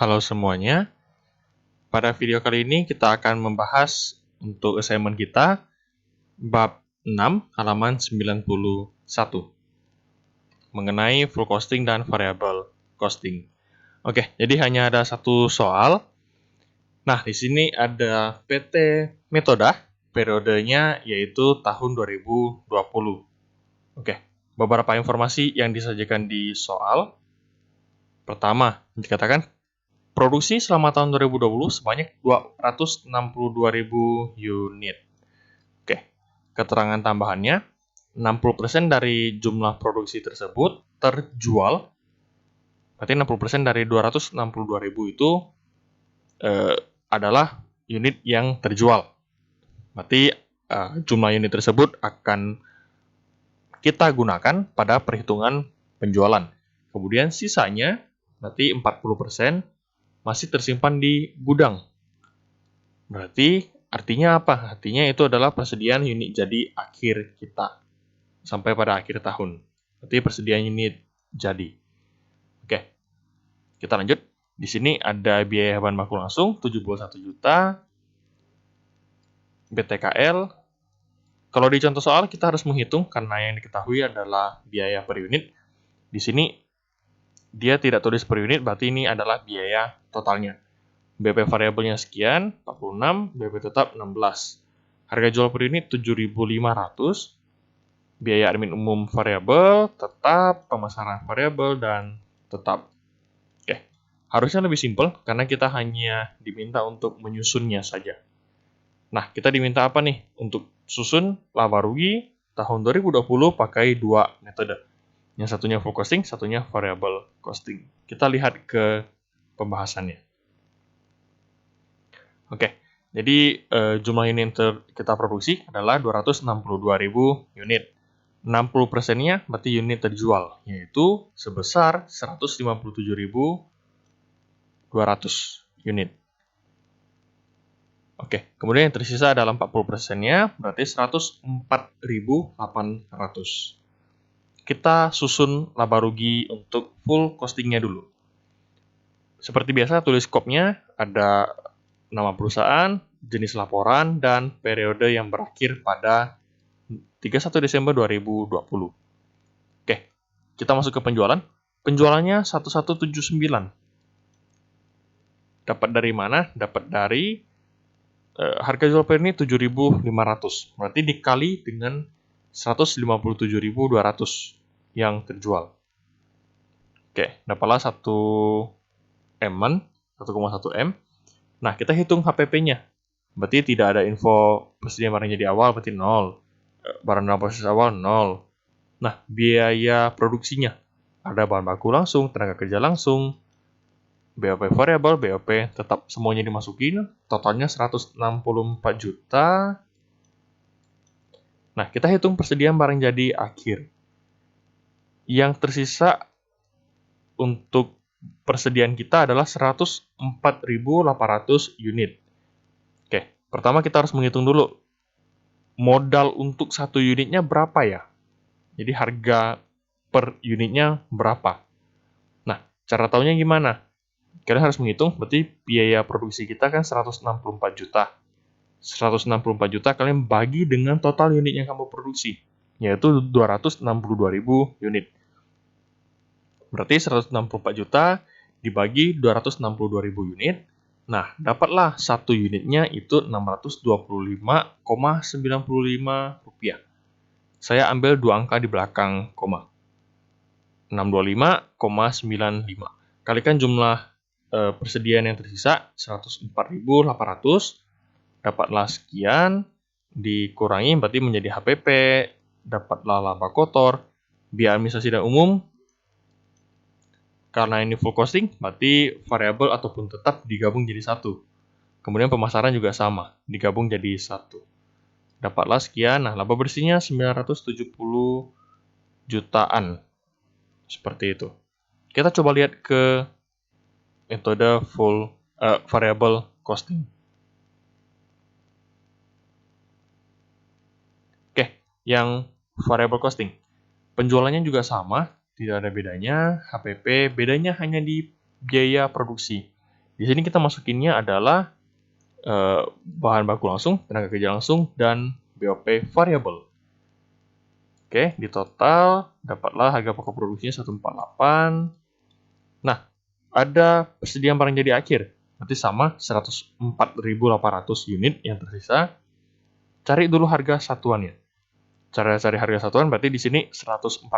Halo semuanya, pada video kali ini kita akan membahas untuk assignment kita bab 6 halaman 91 mengenai full costing dan variable costing. Oke, jadi hanya ada satu soal. Nah, di sini ada PT Metoda, periodenya yaitu tahun 2020. Oke, beberapa informasi yang disajikan di soal. Pertama, dikatakan produksi selama tahun 2020 sebanyak 262.000 unit. Oke, keterangan tambahannya, 60% dari jumlah produksi tersebut terjual. Berarti 60% dari 262.000 itu adalah unit yang terjual. Berarti jumlah unit tersebut akan kita gunakan pada perhitungan penjualan. Kemudian sisanya, berarti 40%, masih tersimpan di gudang. Berarti artinya apa? Artinya itu adalah persediaan unit jadi akhir kita sampai pada akhir tahun. Berarti persediaan unit jadi. Oke, kita lanjut. Di sini ada biaya bahan baku langsung 71 juta. BTKL. Kalau di contoh soal kita harus menghitung karena yang diketahui adalah biaya per unit. Di sini dia tidak tulis per unit, berarti ini adalah biaya totalnya. BP variabelnya sekian, 46, BP tetap 16. Harga jual per unit 7.500. Biaya admin umum variabel, tetap, pemasaran variabel, dan tetap. Oke, harusnya lebih simpel karena kita hanya diminta untuk menyusunnya saja. Nah, kita diminta apa nih? Untuk susun laba rugi tahun 2020 pakai dua metode. Yang satunya full costing, satunya variable costing. Kita lihat ke pembahasannya. Oke, jadi jumlah unit yang kita produksi adalah 262.000 unit. 60%-nya berarti unit terjual, yaitu sebesar 157.200 unit. Oke, kemudian yang tersisa adalah 40%-nya, berarti 104.800. Kita susun laba rugi untuk full costing-nya dulu. Seperti biasa, tulis skopnya ada nama perusahaan, jenis laporan, dan periode yang berakhir pada 31 Desember 2020. Oke, kita masuk ke penjualan. Penjualannya 1179. Dapat dari mana? Dapat dari harga jual per unit 7.500. Berarti dikali dengan 157.200 yang terjual. Oke, dapatlah 1 M-an, 1,1 M. Nah, kita hitung HPP-nya. Berarti tidak ada info persediaan barang jadi awal, berarti 0. Barang dalam proses awal, 0. Nah, biaya produksinya. Ada bahan baku langsung, tenaga kerja langsung, BOP variabel, BOP tetap semuanya dimasukin. Totalnya 164 juta. Nah, kita hitung persediaan barang jadi akhir. Yang tersisa untuk persediaan kita adalah 104.800 unit. Oke, pertama kita harus menghitung dulu modal untuk satu unitnya berapa ya. Jadi harga per unitnya berapa. Nah, cara tahunya gimana? Kalian harus menghitung, berarti biaya produksi kita kan 164 juta. 164 juta kalian bagi dengan total unit yang kamu produksi, yaitu 262.000 unit. Berarti 164 juta dibagi 262.000 unit. Nah, dapatlah satu unitnya itu 625,95 rupiah. Saya ambil dua angka di belakang koma. 625,95. Kalikan jumlah persediaan yang tersisa 104.800. Dapatlah sekian, dikurangi berarti menjadi HPP, dapatlah laba kotor, biaya administrasi dan umum. Karena ini full costing, berarti variabel ataupun tetap digabung jadi satu. Kemudian pemasaran juga sama, digabung jadi satu. Dapatlah sekian, nah laba bersihnya 970 jutaan. Seperti itu. Kita coba lihat ke metode full variable costing. Oke, yang variable costing. Penjualannya juga sama, tidak ada bedanya. HPP bedanya hanya di biaya produksi. Di sini kita masukinnya adalah bahan baku langsung, tenaga kerja langsung, dan BOP variabel. Oke, di total dapatlah harga pokok produksinya 148. Nah, ada persediaan barang jadi akhir. Berarti sama 104.800 unit yang tersisa. Cari dulu harga satuannya. Cara cari harga satuan berarti di sini 148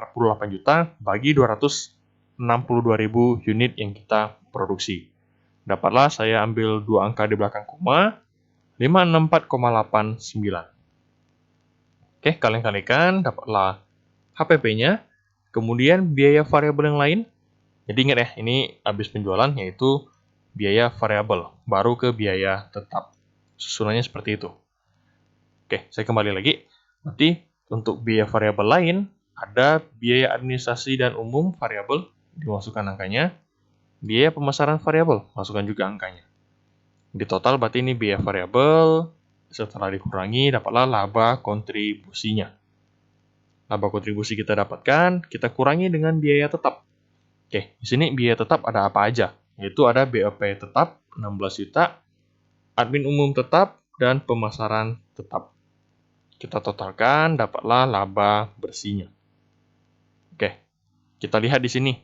juta bagi 262.000 unit yang kita produksi. Dapatlah saya ambil dua angka di belakang koma, 564,89. Oke, kalian kalikan, dapatlah HPP-nya, kemudian biaya variabel yang lain. Jadi ingat ya, ini habis penjualan yaitu biaya variabel, baru ke biaya tetap. Susunannya seperti itu. Oke, saya kembali lagi. Berarti untuk biaya variabel lain, ada biaya administrasi dan umum variabel, dimasukkan angkanya. Biaya pemasaran variabel, masukkan juga angkanya. Di total berarti ini biaya variabel, setelah dikurangi dapatlah laba kontribusinya. Laba kontribusi kita dapatkan, kita kurangi dengan biaya tetap. Oke, di sini biaya tetap ada apa aja? Yaitu ada BOP tetap 16 juta, admin umum tetap, dan pemasaran tetap. Kita totalkan, dapatlah laba bersihnya. Oke, kita lihat di sini.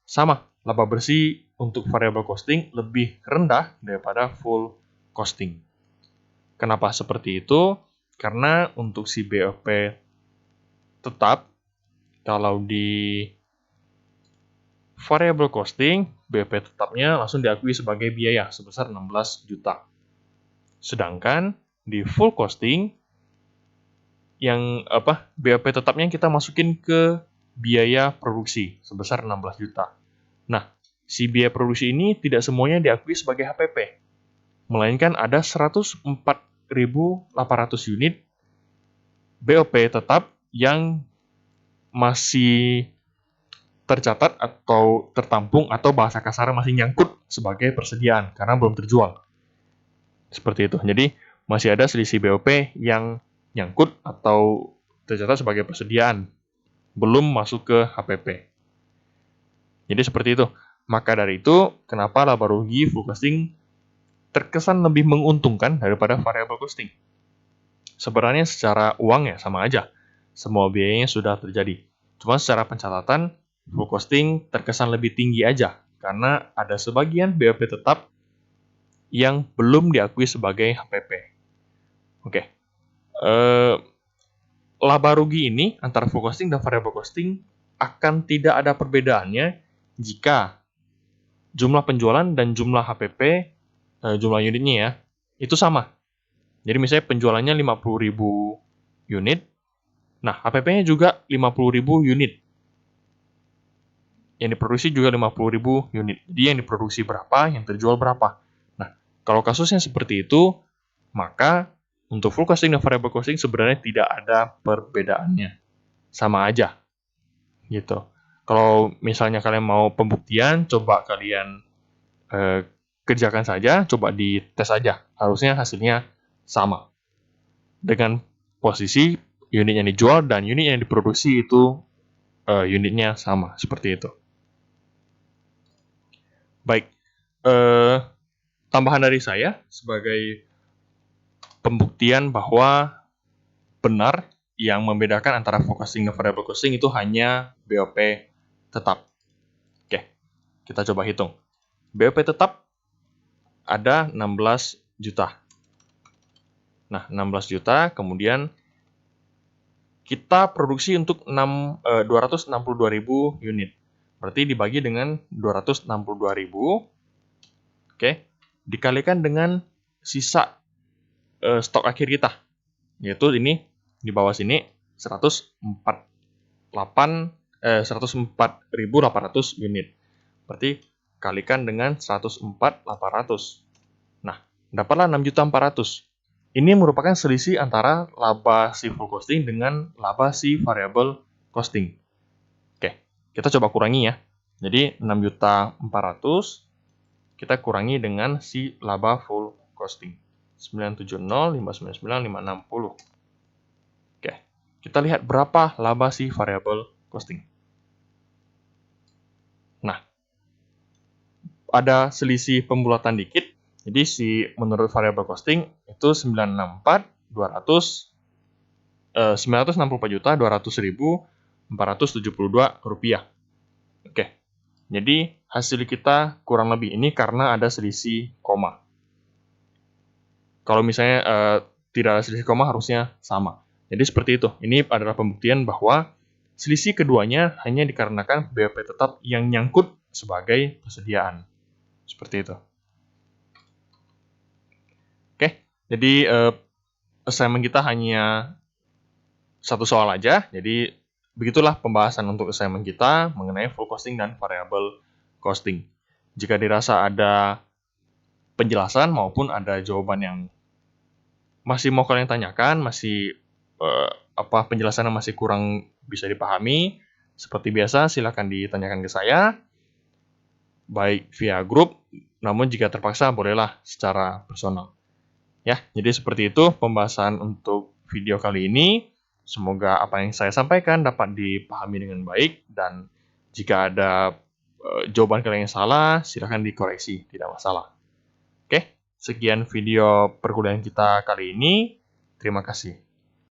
Sama, laba bersih untuk variable costing lebih rendah daripada full costing. Kenapa seperti itu? Karena untuk si BOP tetap, kalau di variable costing, BOP tetapnya langsung diakui sebagai biaya sebesar 16 juta. Sedangkan di full costing, yang BOP tetapnya kita masukin ke biaya produksi sebesar 16 juta. Nah, si biaya produksi ini tidak semuanya diakui sebagai HPP, melainkan ada 104.800 unit BOP tetap yang masih tercatat atau tertampung atau bahasa kasar masih nyangkut sebagai persediaan karena belum terjual. Seperti itu. Jadi masih ada selisih BOP yang nyangkut atau tercatat sebagai persediaan, belum masuk ke HPP. Jadi seperti itu. Maka dari itu, kenapa laba rugi full costing terkesan lebih menguntungkan daripada variable costing? Sebenarnya secara uang ya sama aja. Semua biayanya sudah terjadi. Cuma secara pencatatan, full costing terkesan lebih tinggi aja. Karena ada sebagian BOP tetap yang belum diakui sebagai HPP. Oke. Laba rugi ini antara full costing dan variable costing akan tidak ada perbedaannya jika jumlah penjualan dan jumlah HPP, jumlah unitnya ya, itu sama. Jadi misalnya penjualannya 50.000 unit, nah HPP-nya juga 50.000 unit. Yang diproduksi juga 50.000 unit. Jadi yang diproduksi berapa, yang terjual berapa. Nah, kalau kasusnya seperti itu, maka untuk full costing dan variable costing sebenarnya tidak ada perbedaannya. Sama aja. Gitu. Kalau misalnya kalian mau pembuktian, coba kalian kerjakan saja, coba dites saja. Harusnya hasilnya sama. Dengan posisi unit yang dijual dan unit yang diproduksi itu unitnya sama, seperti itu. Baik, tambahan dari saya sebagai pembuktian bahwa benar yang membedakan antara full costing dan variable costing itu hanya BOP tetap. Oke, kita coba hitung. BOP tetap ada 16 juta. Nah, 16 juta, kemudian kita produksi untuk 262.000 unit. Berarti dibagi dengan 262.000, oke, dikalikan dengan sisa stok akhir kita, yaitu ini di bawah sini 104.800 unit. Berarti kalikan dengan 104.800. Nah, dapatlah 6.400.000. Ini merupakan selisih antara laba si full costing dengan laba si variable costing. Oke, kita coba kurangi ya. Jadi 6.400.000 kita kurangi dengan si laba full costing. 970, 599, 560. Oke, kita lihat berapa laba si variable costing. Nah, ada selisih pembulatan dikit. Jadi menurut variabel costing itu 964.272.472 rupiah. Oke. Jadi hasil kita kurang lebih ini karena ada selisih koma. Kalau misalnya tidak ada selisih koma harusnya sama. Jadi seperti itu. Ini adalah pembuktian bahwa selisih keduanya hanya dikarenakan BOP tetap yang nyangkut sebagai persediaan. Seperti itu. Oke, jadi assignment kita hanya satu soal aja. Jadi begitulah pembahasan untuk assignment kita mengenai full costing dan variable costing. Jika dirasa ada penjelasan maupun ada jawaban yang masih mau kalian tanyakan, masih penjelasannya masih kurang bisa dipahami, seperti biasa silakan ditanyakan ke saya, baik via grup, namun jika terpaksa bolehlah secara personal. Ya, jadi seperti itu pembahasan untuk video kali ini. Semoga apa yang saya sampaikan dapat dipahami dengan baik, dan jika ada jawaban kalian yang salah, silahkan dikoreksi, tidak masalah. Oke, sekian video perkuliahan kita kali ini. Terima kasih.